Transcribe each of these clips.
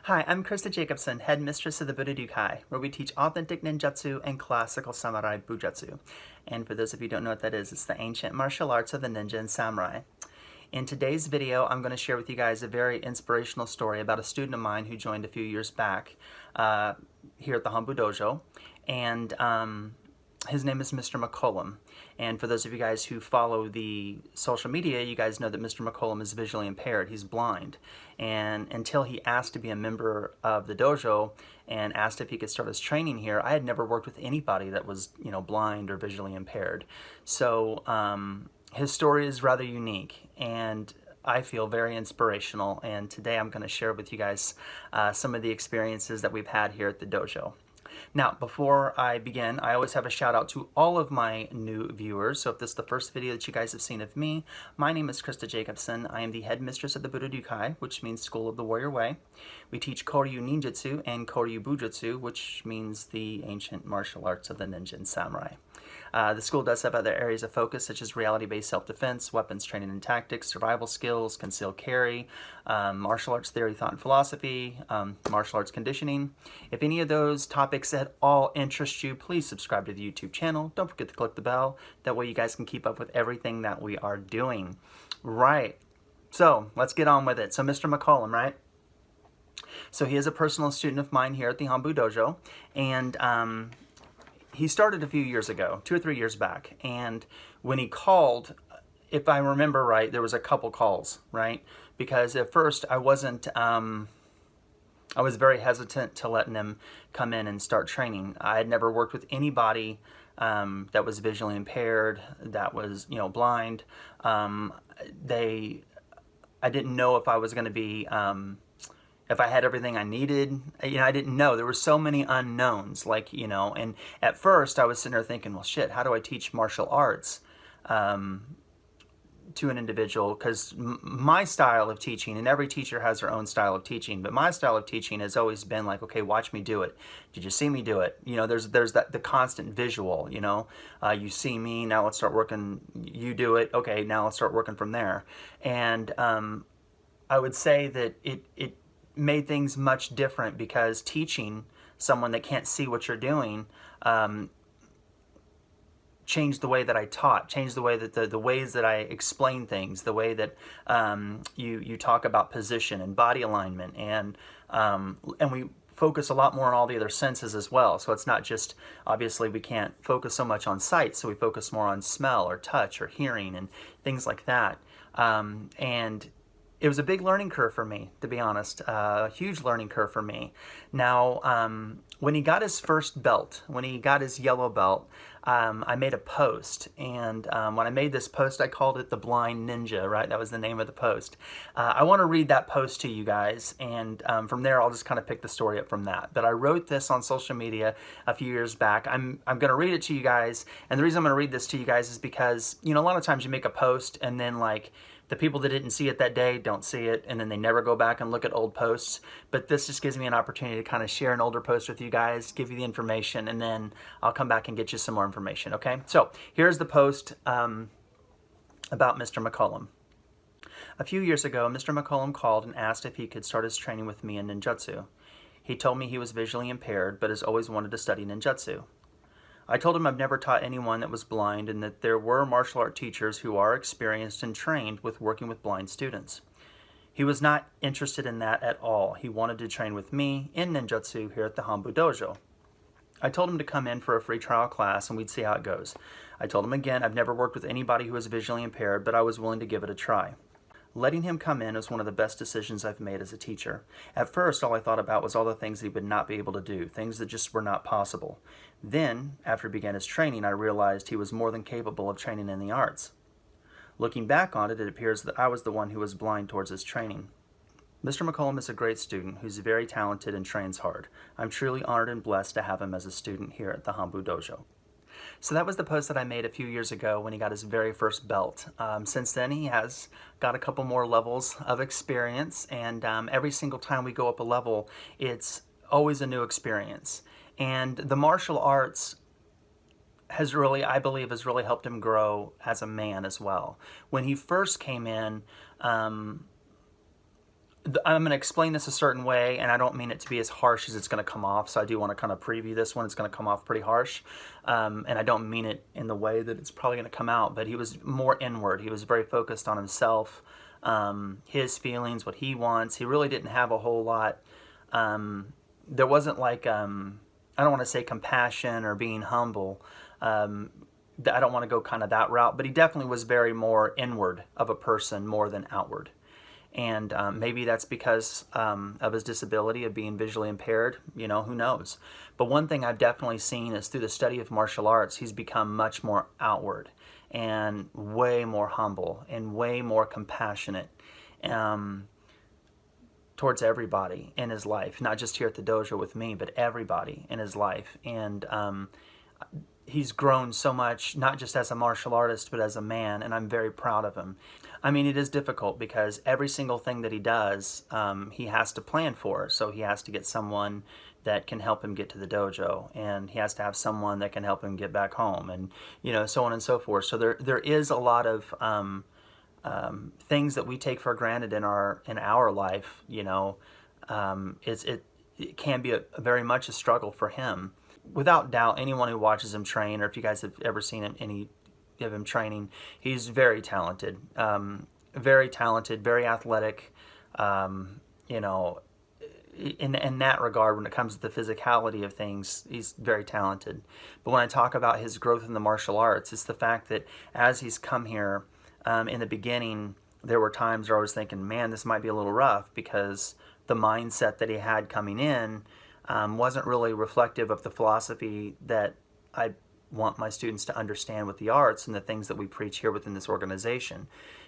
Hi, I'm Christa Jacobson, headmistress of the Budo, where we teach authentic ninjutsu and classical samurai bujutsu. And for those of you who don't know what that is, it's the ancient martial arts of the ninja and samurai. In today's video, I'm going to share with you guys a very inspirational story about a student of mine who joined a few years back here at the Hanbu Dojo. And his name is Mr. McCollum. And for those of you guys who follow the social media, you guys know that Mr. McCollum is visually impaired. He's blind. And until he asked to be a member of the dojo and asked if he could start his training here, I had never worked with anybody that was, blind or visually impaired. So his story is rather unique and I feel very inspirational. And today I'm going to share with you guys some of the experiences that we've had here at the dojo. Now, before I begin, I always have a shout out to all of my new viewers. So if this is the first video that you guys have seen of me, my name is Christa Jacobson. I am the headmistress of the Budo, which means School of the Warrior Way. We teach Koryu Ninjutsu and Koryu Bujutsu, which means the ancient martial arts of the ninja and samurai. The school does have other areas of focus such as reality-based self-defense, weapons training and tactics, survival skills, concealed carry, martial arts theory, thought and philosophy, martial arts conditioning. If any of those topics at all interest you, please subscribe to the YouTube channel. Don't forget to click the bell. That way you guys can keep up with everything that we are doing. Right. So let's get on with it. So Mr. McCollum, right? So he is a personal student of mine here at the Hanbu Dojo, and he started a few years ago, 2 or 3 years back, and when he called, if I remember right, there was a couple calls, right? Because at first I wasn't, I was very hesitant to letting him come in and start training. I had never worked with anybody that was visually impaired, that was, blind. I didn't know if I was going to be if I had everything I needed. I didn't know. There were so many unknowns, and at first I was sitting there thinking, well, shit, how do I teach martial arts to an individual? Because my style of teaching, and every teacher has their own style of teaching, but my style of teaching has always been like, okay, watch me do it. Did you see me do it? There's the constant visual, you see me, now let's start working, you do it, okay, now let's start working from there. And I would say that it made things much different, because teaching someone that can't see what you're doing changed the way that I taught, changed the way that the ways that I explain things, the way that you talk about position and body alignment, and we focus a lot more on all the other senses as well. So it's not just, obviously we can't focus so much on sight, so we focus more on smell or touch or hearing and things like that. And it was a big learning curve for me, to be honest, a huge learning curve for me. Now, when he got his first belt, when he got his yellow belt, I made a post, and when I made this post, I called it the Blind Ninja, right? That was the name of the post. I want to read that post to you guys, and from there, I'll just kind of pick the story up from that. But I wrote this on social media a few years back. I'm going to read it to you guys, and the reason I'm going to read this to you guys is because, a lot of times you make a post, and then, the people that didn't see it that day don't see it, and then they never go back and look at old posts. But this just gives me an opportunity to kind of share an older post with you guys, give you the information, and then I'll come back and get you some more information, okay? So here's the post about Mr. McCollum. A few years ago, Mr. McCollum called and asked if he could start his training with me in ninjutsu. He told me he was visually impaired, but has always wanted to study ninjutsu. I told him I've never taught anyone that was blind, and that there were martial art teachers who are experienced and trained with working with blind students. He was not interested in that at all. He wanted to train with me in ninjutsu here at the Hanbu Dojo. I told him to come in for a free trial class and we'd see how it goes. I told him again I've never worked with anybody who is visually impaired, but I was willing to give it a try. Letting him come in was one of the best decisions I've made as a teacher. At first, all I thought about was all the things he would not be able to do, things that just were not possible. Then, after he began his training, I realized he was more than capable of training in the arts. Looking back on it, it appears that I was the one who was blind towards his training. Mr. McCollum is a great student who's very talented and trains hard. I'm truly honored and blessed to have him as a student here at the Hanbu Dojo. So that was the post that I made a few years ago when he got his very first belt. Since then, he has got a couple more levels of experience, and every single time we go up a level, it's always a new experience. And the martial arts has really, I believe, has really helped him grow as a man as well. When he first came in, I'm going to explain this a certain way, and I don't mean it to be as harsh as it's going to come off, so I do want to kind of preview this one. It's going to come off pretty harsh, and I don't mean it in the way that it's probably going to come out, but he was more inward. He was very focused on himself, his feelings, what he wants. He really didn't have a whole lot. There wasn't like, I don't want to say compassion or being humble. I don't want to go kind of that route, but he definitely was very more inward of a person more than outward. And maybe that's because of his disability of being visually impaired, you know, who knows. But one thing I've definitely seen is through the study of martial arts, he's become much more outward and way more humble and way more compassionate towards everybody in his life, not just here at the dojo with me, but everybody in his life. And he's grown so much, not just as a martial artist, but as a man, and I'm very proud of him. I mean, it is difficult because every single thing that he does, he has to plan for. So he has to get someone that can help him get to the dojo, and he has to have someone that can help him get back home, and you know, so on and so forth. So there is a lot of things that we take for granted in our life. You know, it can be very much a struggle for him. Without doubt, anyone who watches him train, or if you guys have ever seen him, any of him training, he's very talented, very athletic. You know, in that regard, when it comes to the physicality of things, he's very talented. But when I talk about his growth in the martial arts, it's the fact that as he's come here, in the beginning, there were times where I was thinking, man, this might be a little rough, because the mindset that he had coming in wasn't really reflective of the philosophy that I want my students to understand with the arts and the things that we preach here within this organization.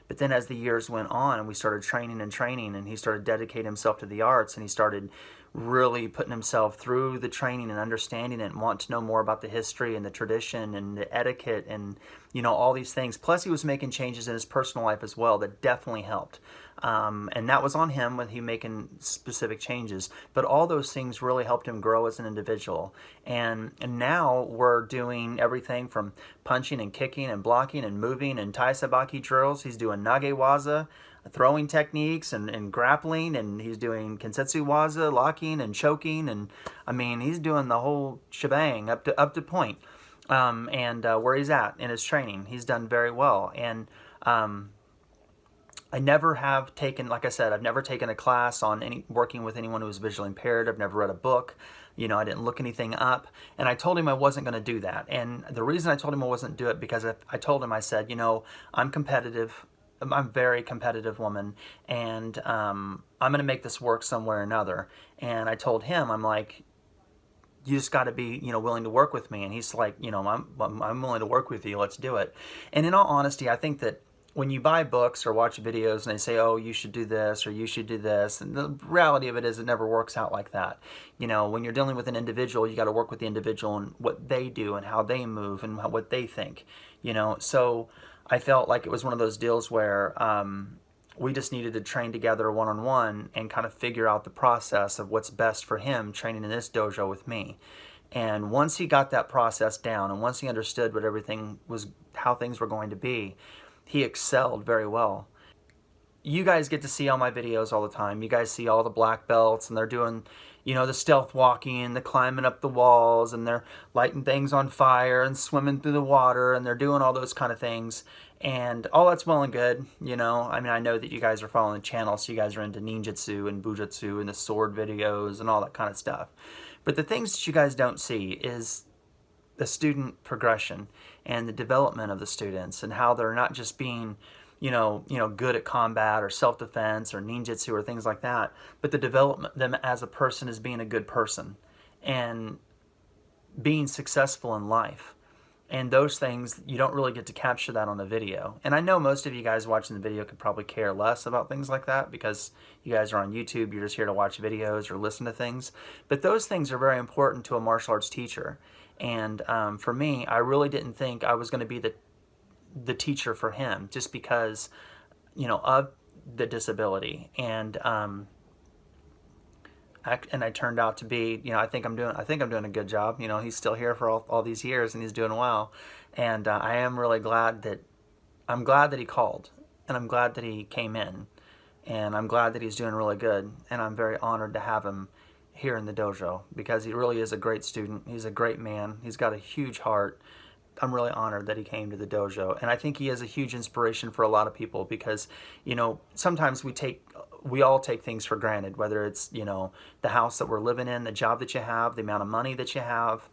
But then as the years went on and we started training, and he started dedicating himself to the arts, and he started really putting himself through the training and understanding it and wanting to know more about the history and the tradition and the etiquette and, you know, all these things. Plus he was making changes in his personal life as well that definitely helped. And that was on him with him making specific changes. But all those things really helped him grow as an individual. And now we're doing everything from punching and kicking and blocking and moving and tai sabaki drills. He's doing nage waza, throwing techniques and grappling, and he's doing kensetsu waza, locking and choking, and I mean, he's doing the whole shebang up to point. Where he's at in his training, he's done very well. And I never have taken, like I said, I've never taken a class on working with anyone who was visually impaired. I've never read a book. You know, I didn't look anything up. And I told him I wasn't going to do that. And the reason I told him I wasn't do it, because I told him, I said, you know, I'm competitive. I'm a very competitive woman, and I'm going to make this work some way or another. And I told him, I'm like, you just got to be, you know, willing to work with me. And he's like, you know, I'm willing to work with you. Let's do it. And in all honesty, I think that when you buy books or watch videos and they say, oh, you should do this or you should do this, and the reality of it is it never works out like that. You know, when you're dealing with an individual, you got to work with the individual and what they do and how they move and what they think, you know. So I felt like it was one of those deals where we just needed to train together one-on-one and kind of figure out the process of what's best for him training in this dojo with me. And once he got that process down, and once he understood what everything was, how things were going to be, he excelled very well. You guys get to see all my videos all the time. You guys see all the black belts, and they're doing, you know, the stealth walking, the climbing up the walls, and they're lighting things on fire and swimming through the water, and they're doing all those kind of things. And all that's well and good, you know. I mean, I know that you guys are following the channel, so you guys are into Ninjutsu and Bujutsu and the sword videos and all that kind of stuff. But the things that you guys don't see is the student progression and the development of the students, and how they're not just being, you know, good at combat or self-defense or ninjutsu or things like that, but the development them as a person as being a good person and being successful in life. And those things, you don't really get to capture that on a video. And I know most of you guys watching the video could probably care less about things like that, because you guys are on YouTube, you're just here to watch videos or listen to things. But those things are very important to a martial arts teacher. And for me, I really didn't think I was going to be the teacher for him, just because, you know, of the disability. And I turned out to be, you know, I think I'm doing a good job. You know, he's still here for all these years, and he's doing well. And I am really glad that he called, and I'm glad that he came in, and I'm glad that he's doing really good, and I'm very honored to have him here in the dojo because he really is a great student. He's a great man. He's got a huge heart. I'm really honored that he came to the dojo, and I think he is a huge inspiration for a lot of people because, you know, sometimes we all take things for granted, whether it's, you know, the house that we're living in, the job that you have, the amount of money that you have,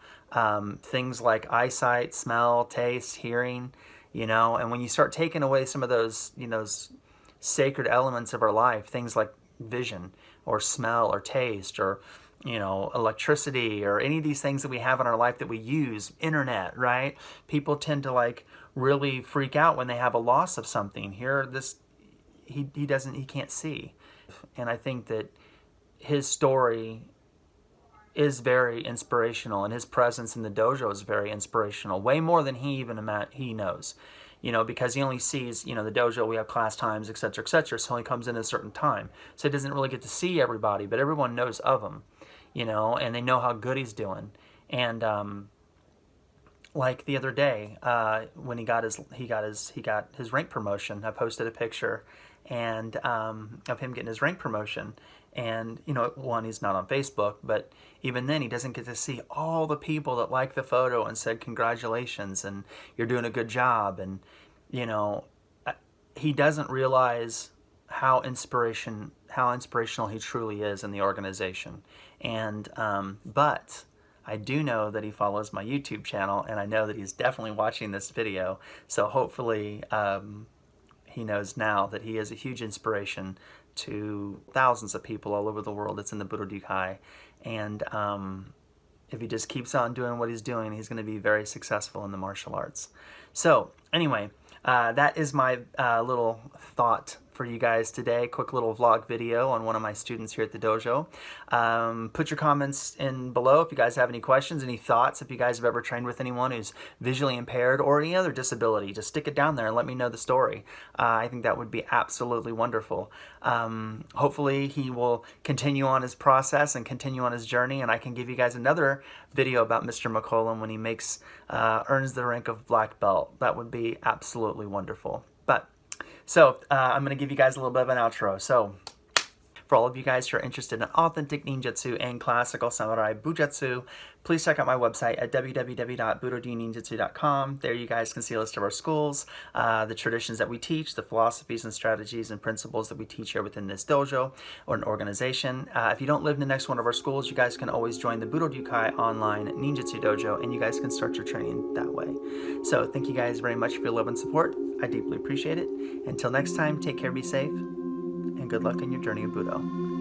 things like eyesight, smell, taste, hearing, you know, and when you start taking away some of those, you know, sacred elements of our life, things like vision or smell or taste or, you know, electricity or any of these things that we have in our life that we use, internet, right? People tend to like really freak out when they have a loss of something. Here, he can't see. And I think that his story is very inspirational, and his presence in the dojo is very inspirational, way more than he knows, you know, because he only sees, you know, the dojo, we have class times, etc., etc., so he comes in at a certain time, so he doesn't really get to see everybody, but everyone knows of him, you know, and they know how good he's doing. And like the other day, when he got his rank promotion, I posted a picture and of him getting his rank promotion. And, you know, one, he's not on Facebook, but even then he doesn't get to see all the people that liked the photo and said congratulations and you're doing a good job. And, you know, he doesn't realize how inspirational he truly is in the organization. And but I do know that he follows my YouTube channel, and I know that he's definitely watching this video. So hopefully he knows now that he is a huge inspiration to thousands of people all over the world that's in the Budo. And if he just keeps on doing what he's doing, he's going to be very successful in the martial arts. So anyway, that is my little thought for you guys today. Quick little vlog video on one of my students here at the dojo. Put your comments in below if you guys have any questions, any thoughts. If you guys have ever trained with anyone who's visually impaired or any other disability, just stick it down there and let me know the story. I think that would be absolutely wonderful. Hopefully he will continue on his process and continue on his journey, and I can give you guys another video about Mr. McCollum when he earns the rank of black belt. That would be absolutely wonderful. So I'm going to give you guys a little bit of an outro. So for all of you guys who are interested in authentic ninjutsu and classical samurai bujutsu, please check out my website at www.budoninjutsu.com. There you guys can see a list of our schools, the traditions that we teach, the philosophies and strategies and principles that we teach here within this dojo or an organization. If you don't live in the next one of our schools, you guys can always join the Budo online ninjutsu dojo, and you guys can start your training that way. So thank you guys very much for your love and support. I deeply appreciate it. Until next time, take care, be safe, and good luck in your journey of Budo.